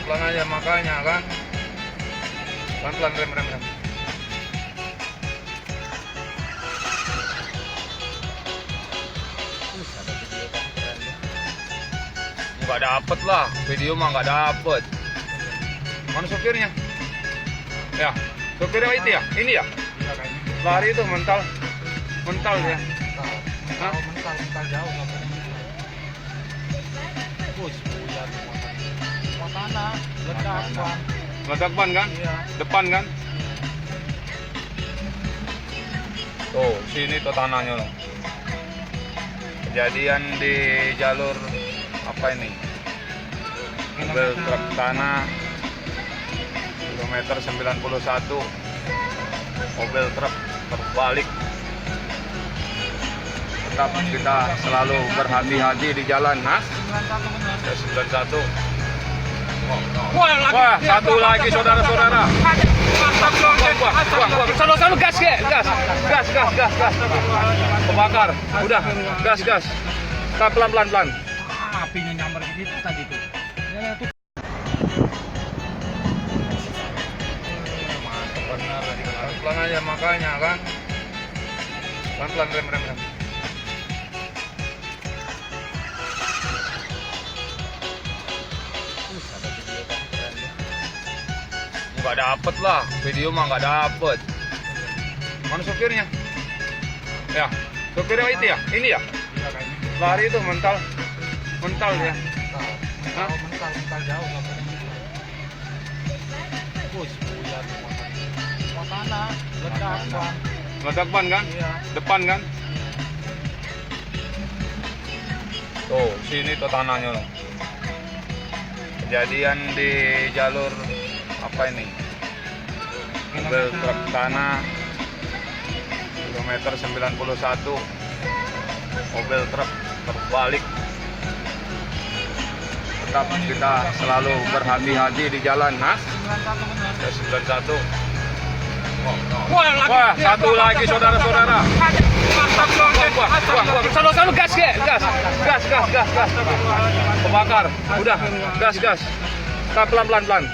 pelan aja makanya kan. Pelan-pelan, rem. Nggak dapet lah, video mah nggak dapet. Mana sopirnya? Ya, sopirnya itu ya? Ini ya? Lari itu mental ya? Hah? Mental jauh nggak boleh. Suasana ledak ban. Ledak ban kan? Iya. Depan kan? Tuh, sini tuh tanahnya loh. Kejadian di jalur apa ini? Mobil truk tanah kilometer 91. Mobil truk terbalik. Tetap kita selalu berhati-hati di jalan, Mas. 91. Wah, satu lagi saudara-saudara. Wah, selalu gas. Kebakar. Udah, gas. Kita pelan-pelan. Apinya nyambar gitu tadi tuh. Ya, tuh. Mantap benar tadi. Pelan aja makanya kan. Pelan-pelan, rem. Nggak dapet lah, video mah nggak dapet. Mana sopirnya? Ya, sopirnya itu ya? Ini ya? Lari itu mental ya? Hah? Mental jauh nggak boleh. Suasana ledak ban. Ledak ban kan? Iya. Depan kan? Tuh, sini tuh tanahnya loh. Kejadian di jalur apa ini? Mobil truk tanah kilometer 91. Mobil truk terbalik. Tetap kita selalu berhati-hati di jalan, Mas. 91. Wah, satu lagi saudara-saudara. Wah, selalu gas. Kebakar. Udah, gas. Kita pelan-pelan.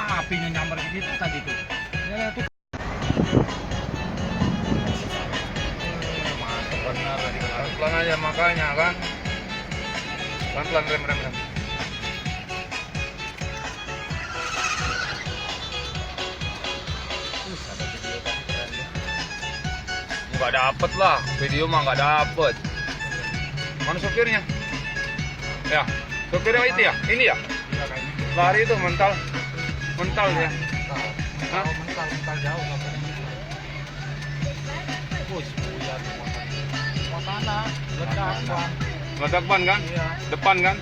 Apinya nyambar gitu tadi tuh. Ya, tuh. Mantap benar tadi. Pelan aja makanya kan. Pelan-pelan, rem. Nggak dapet lah, video mah nggak dapet. Mana sopirnya? Ya, sopirnya itu ya? Ini ya? Lari itu mental ya? Hah? Mental jauh nggak boleh. Suasana ledak ban. Ledak ban kan? Iya. Depan kan?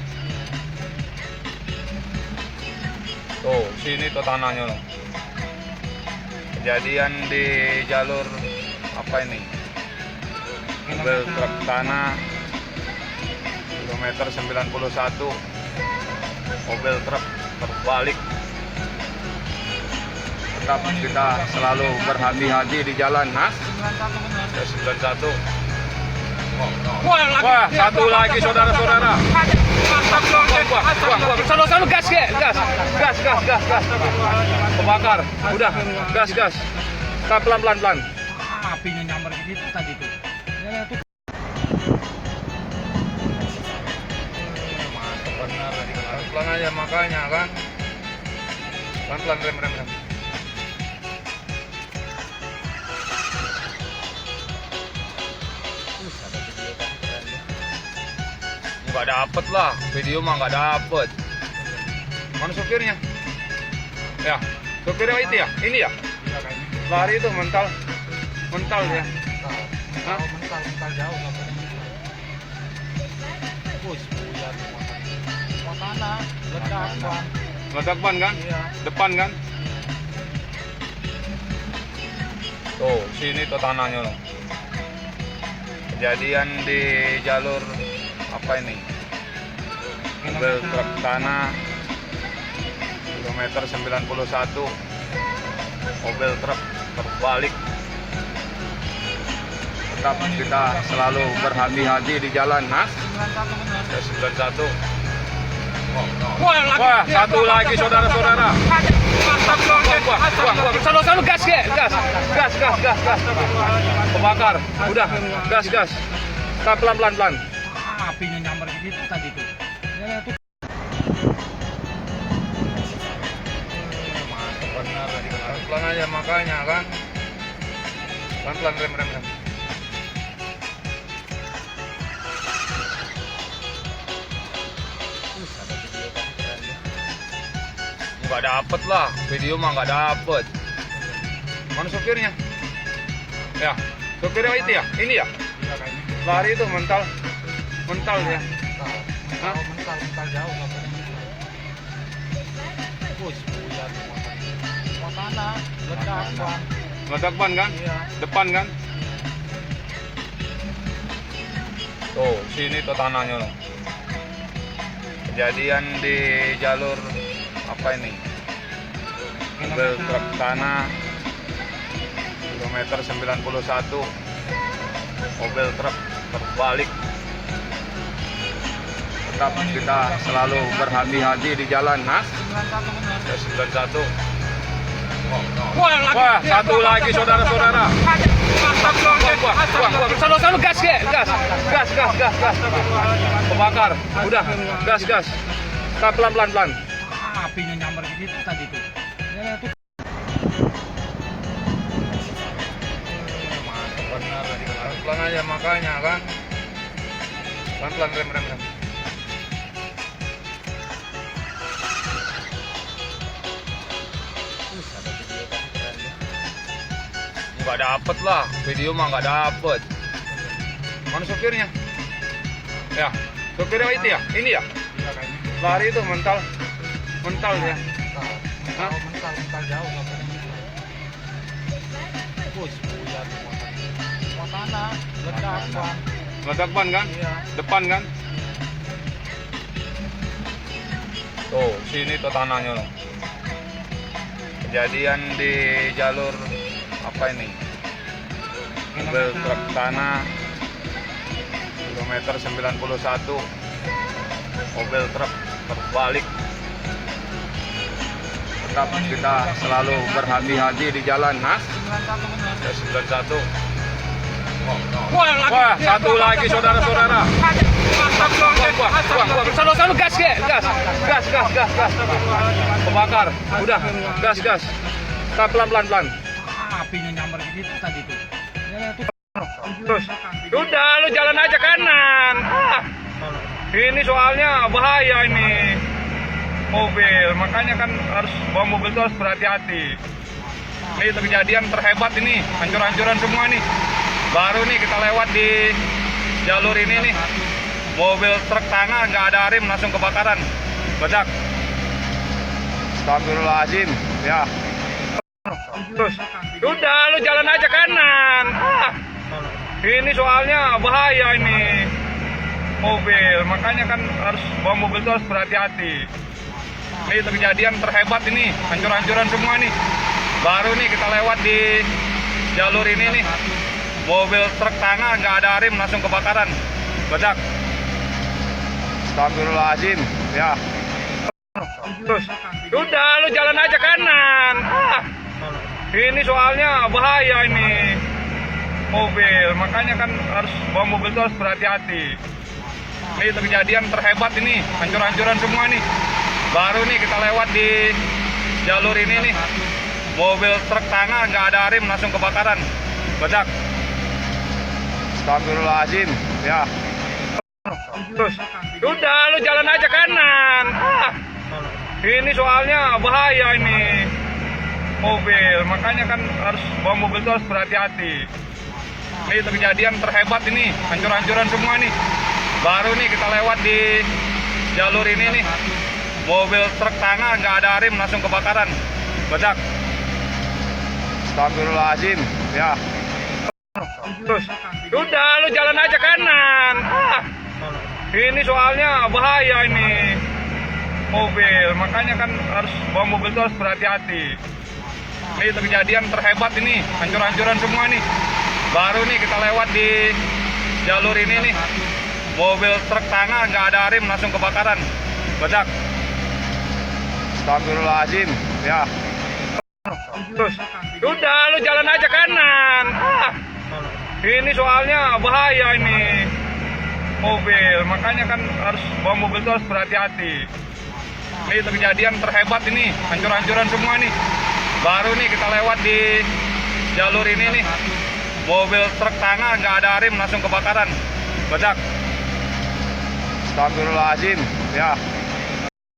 Tuh, sini tuh tanahnya loh. Kejadian di jalur apa ini? Mobil truk tanah kilometer 91. Mobil truk terbalik. Tetap kita selalu berhati-hati di jalan, Mas. 91. Wah, satu lagi saudara-saudara. Wah, selalu gas. Kebakar. Udah, gas. Kita pelan-pelan. Apinya nyambar gitu tadi tuh. Ya, tuh. Mantap benar tadi. Pelan aja makanya kan. Pelan-pelan, rem. Nggak dapet lah, video mah nggak dapet. Mana sopirnya? Ya, sopirnya itu ya? Ini ya? Lari itu mental ya? Hah? Mental jauh nggak boleh. Suasana ledak ban. Ledak ban kan? Iya. Depan kan? Tuh, sini tuh tanahnya loh. Kejadian di jalur apa ini? Mobil truk tanah kilometer 91. Mobil truk terbalik. Tetap kita selalu berhati-hati di jalan, Mas. 91. Wah, satu lagi saudara-saudara. Selalu gas, gas. Kebakar. Udah, gas. Kita pelan. Apinya nyambar gitu tadi tuh. Ya, tuh. Mantap benar tadi. Pelan aja makanya kan. Pelan rem. Nggak dapet lah, video mah nggak dapet. Mana sopirnya? Ya, sopirnya itu ya, ini ya. Lari itu mental ya. Hah? Mental jauh nggak boleh. Buyar suasana ledak Bang. Meledak ban kan? Iya. Depan kan? Tuh, sini tuh tanahnya loh. Kejadian di jalur apa ini? Mobil truk tanah kilometer 91. Mobil truk terbalik. Tetap kita selalu berhati-hati di jalan, Mas. 91. Wah, satu lagi saudara-saudara. Selalu gas. Kebakar. Udah, gas. Kita pelan. Apinya nyambar gitu tadi tuh. Ya, tuh. Mantap benar tadi. Pelan aja makanya kan. Pelan rem. Nggak dapet lah, video mah nggak dapet. Mana sopirnya? Ya, sopirnya itu ya, ini ya. Lari itu mental ya. Hah? Mental jauh nggak boleh. Buyar suasana ledak Bang. Meledak ban kan? Iya. Depan kan? Tuh, sini tuh tanahnya loh. Kejadian di jalur apa ini? Mobil truk tanah kilometer 91. Mobil truk terbalik. Tetap kita selalu berhati-hati di jalan, Mas. 91. Wah, satu lagi saudara-saudara. Selalu gas. Kebakar. Udah, gas. Kita pelan. Apinya nyambar gitu tadi tuh. Ya, tuh. Terus, udah lu jalan aja kanan. Ini soalnya bahaya ini mobil, makanya kan harus bawa mobil itu harus berhati-hati. Ini kejadian terhebat ini, hancur-hancuran semua nih. Baru nih kita lewat di jalur ini nih, mobil truk tanah nggak ada rem langsung kebakaran, ledak. Astagfirullahaladzim, ya. Terus, udah lu jalan aja kanan. Ini soalnya bahaya ini mobil, makanya kan harus bawa mobil itu harus berhati-hati. Ini kejadian terhebat ini, hancur-hancuran semua nih. Baru nih kita lewat di jalur ini nih, mobil truk tanah nggak ada rem langsung kebakaran, ledak. Astagfirullahaladzim, ya. Terus, udah lu jalan aja kanan. Ini soalnya bahaya ini mobil, makanya kan harus bawa mobil itu harus berhati-hati. Ini kejadian terhebat ini, hancur-hancuran semua nih. Baru nih kita lewat di jalur ini nih, mobil truk tanah nggak ada rem langsung kebakaran, ledak. Astagfirullahaladzim, ya. Terus, udah lu jalan aja kanan. Ini soalnya bahaya ini mobil, makanya kan harus bawa mobil itu harus berhati-hati. Ini kejadian terhebat ini, hancur-hancuran semua nih. Baru nih kita lewat di jalur ini nih, mobil truk tanah nggak ada rem langsung kebakaran, ledak. Astagfirullahaladzim, ya. Terus, udah lu jalan aja kanan. Ini soalnya bahaya ini mobil, makanya kan harus bawa mobil itu harus berhati-hati. Ini kejadian terhebat ini, hancur-hancuran semua nih. Baru nih kita lewat di jalur ini nih, mobil truk tanah nggak ada rem langsung kebakaran, Badak. Astagfirullahaladzim. Ya. Terus. Udah, lu jalan aja kanan. Ini soalnya bahaya ini. Mobil. Makanya kan harus bawa mobil itu harus berhati-hati. Ini kejadian terhebat ini. Hancur-hancuran semua nih. Baru nih kita lewat di jalur ini nih. Mobil truk tanah nggak ada rem langsung kebakaran. Badak. Astagfirullahaladzim. Ya.